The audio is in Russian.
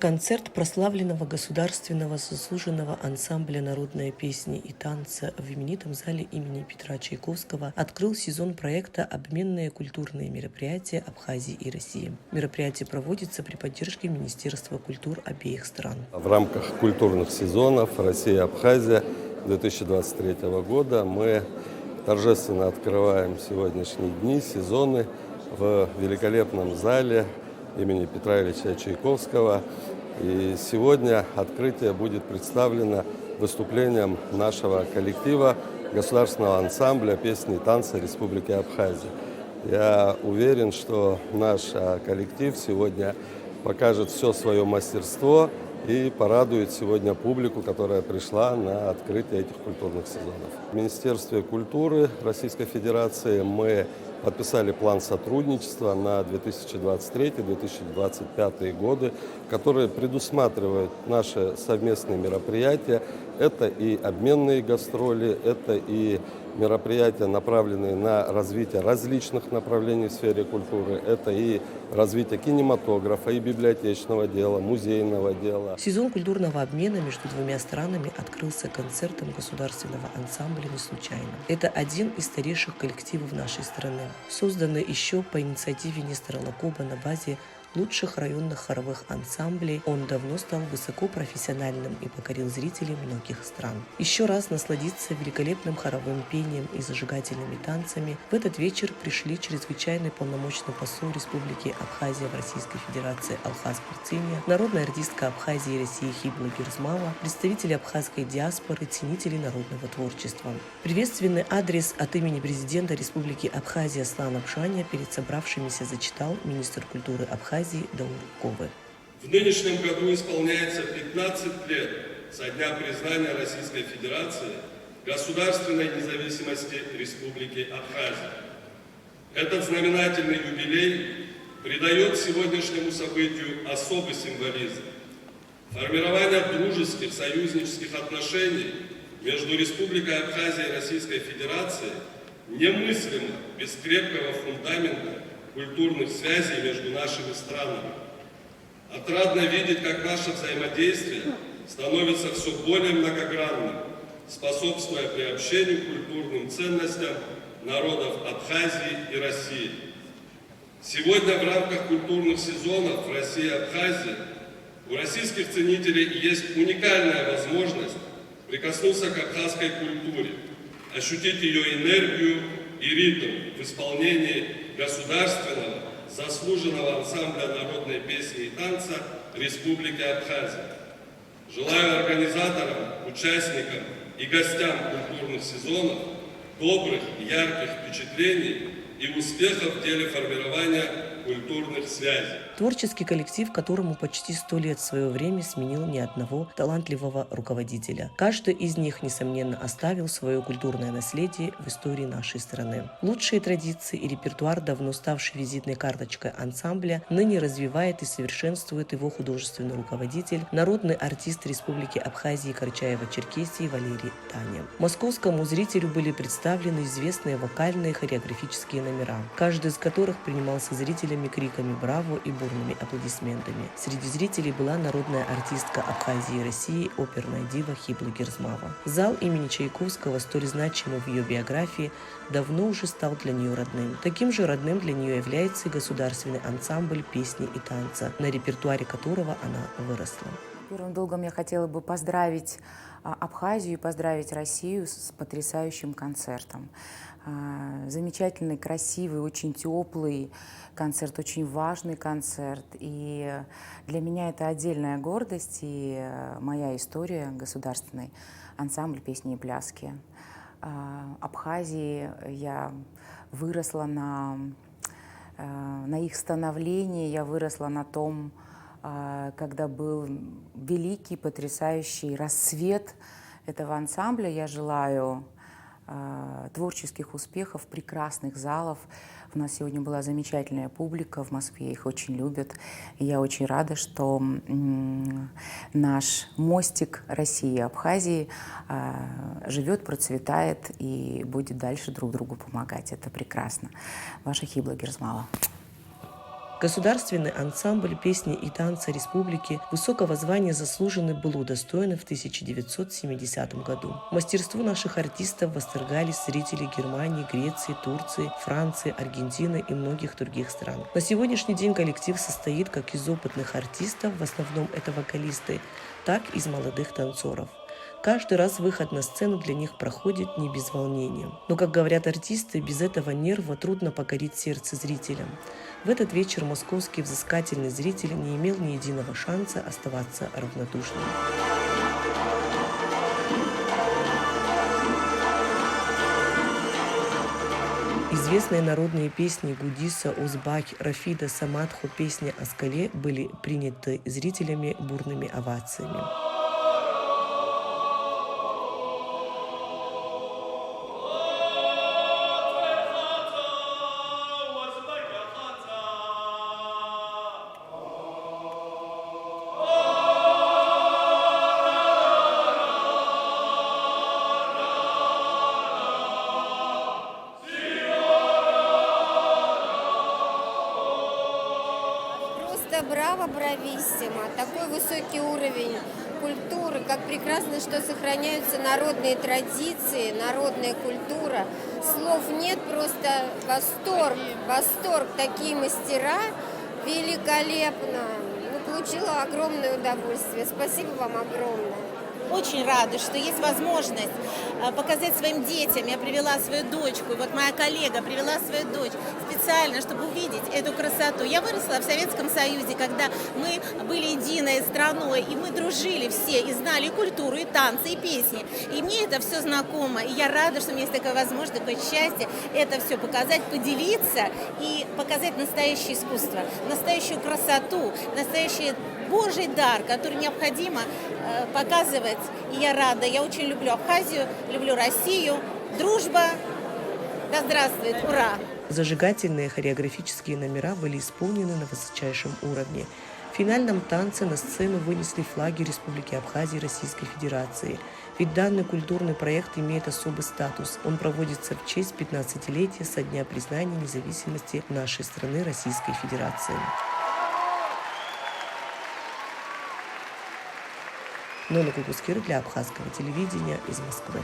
Концерт прославленного государственного заслуженного ансамбля народной песни и танца в именитом зале имени Петра Чайковского открыл сезон проекта «Обменные культурные мероприятия Абхазии и России». Мероприятие проводится при поддержке Министерства культур обеих стран. В рамках культурных сезонов Россия и Абхазия 2023 года мы торжественно открываем сегодняшние дни, сезоны в великолепном зале имени Петра Ильича Чайковского. И сегодня открытие будет представлено выступлением нашего коллектива государственного ансамбля песни и танца Республики Абхазия. Я уверен, что наш коллектив сегодня покажет все свое мастерство и порадует сегодня публику, которая пришла на открытие этих культурных сезонов. В Министерстве культуры Российской Федерации мы подписали план сотрудничества на 2023-2025 годы, который предусматривает наши совместные мероприятия. Это и обменные гастроли, это и мероприятия, направленные на развитие различных направлений в сфере культуры. Это и развитие кинематографа, и библиотечного дела, музейного дела. Сезон культурного обмена между двумя странами открылся концертом государственного ансамбля не случайно. Это один из старейших коллективов нашей страны, созданный еще по инициативе Нестора Лакоба на базе лучших районных хоровых ансамблей. Он давно стал высокопрофессиональным и покорил зрителей многих стран. Еще раз насладиться великолепным хоровым пением и зажигательными танцами в этот вечер пришли чрезвычайный полномочный посол Республики Абхазия в Российской Федерации Алхаз Парциния, народная артистка Абхазии и России Хибла Герзмава, представители абхазской диаспоры, ценители народного творчества. Приветственный адрес от имени президента Республики Абхазия Аслана Абшаня перед собравшимися зачитал министр культуры Абхазии Даур Ковы. В нынешнем году исполняется 15 лет со дня признания Российской Федерации государственной независимости Республики Абхазия. Этот знаменательный юбилей придает сегодняшнему событию особый символизм. Формирование дружеских, союзнических отношений между Республикой Абхазия и Российской Федерацией немыслимо без крепкого фундамента культурных связей между нашими странами. Отрадно видеть, как наше взаимодействие становится все более многогранным, способствуя приобщению к культурным ценностям народов Абхазии и России. Сегодня в рамках культурных сезонов в России и Абхазии у российских ценителей есть уникальная возможность прикоснуться к абхазской культуре, ощутить ее энергию и ритм в исполнении государственного заслуженного ансамбля народной песни и танца Республики Абхазия. Желаю организаторам, участникам и гостям культурных сезонов добрых, ярких впечатлений и успехов в деле формирования культурных связей. Творческий коллектив, которому почти 100 лет в свое время сменил ни одного талантливого руководителя. Каждый из них, несомненно, оставил свое культурное наследие в истории нашей страны. Лучшие традиции и репертуар, давно ставший визитной карточкой ансамбля, ныне развивает и совершенствует его художественный руководитель, народный артист Республики Абхазии и Карачаево-Черкесии Валерий Таня. Московскому зрителю были представлены известные вокальные хореографические номера, каждый из которых принимался зрителями криками «Браво!» и бурными аплодисментами. Среди зрителей была народная артистка Абхазии и России, оперная дива Хибла Герзмава. Зал имени Чайковского, столь значимый в ее биографии, давно уже стал для нее родным. Таким же родным для нее является и государственный ансамбль песни и танца, на репертуаре которого она выросла. Первым долгом я хотела бы поздравить Абхазию и поздравить Россию с потрясающим концертом. Замечательный, красивый, очень теплый концерт, очень важный концерт. И для меня это отдельная гордость и моя история, государственный ансамбль песни и пляски. Абхазии я выросла на их становлении, я выросла на том, когда был великий, потрясающий рассвет этого ансамбля. Я желаю творческих успехов, прекрасных залов. У нас сегодня была замечательная публика в Москве, их очень любят. И я очень рада, что наш мостик России и Абхазии живет, процветает и будет дальше друг другу помогать. Это прекрасно. Ваша Хибла Герзмава. Государственный ансамбль песни и танца республики высокого звания «Заслуженный» был удостоен в 1970 году. Мастерству наших артистов восторгались зрители Германии, Греции, Турции, Франции, Аргентины и многих других стран. На сегодняшний день коллектив состоит как из опытных артистов, в основном это вокалисты, так и из молодых танцоров. Каждый раз выход на сцену для них проходит не без волнения. Но, как говорят артисты, без этого нерва трудно покорить сердце зрителям. В этот вечер московский взыскательный зритель не имел ни единого шанса оставаться равнодушным. Известные народные песни Гудиса, Узбак, Рафида, Самадху, песня о скале были приняты зрителями бурными овациями. Браво, брависсимо! Такой высокий уровень культуры, как прекрасно, что сохраняются народные традиции, народная культура. Слов нет, просто восторг, восторг. Такие мастера, великолепно. Получила огромное удовольствие. Спасибо вам огромное. Очень рада, что есть возможность показать своим детям. Я привела свою дочку, и вот моя коллега привела свою дочь специально, чтобы увидеть эту красоту. Я выросла в Советском Союзе, когда мы были единой страной, и мы дружили все, и знали и культуру, и танцы, и песни. И мне это все знакомо, и я рада, что у меня есть такая возможность, такое счастье это все показать, поделиться и показать настоящее искусство, настоящую красоту, настоящий Божий дар, который необходимо показывать. И я рада, я очень люблю Абхазию, люблю Россию. Дружба, да здравствует, ура! Зажигательные хореографические номера были исполнены на высочайшем уровне. В финальном танце на сцену вынесли флаги Республики Абхазия и Российской Федерации. Ведь данный культурный проект имеет особый статус. Он проводится в честь 15-летия со дня признания независимости нашей страны Российской Федерации. Нона Кукускир для абхазского телевидения из Москвы.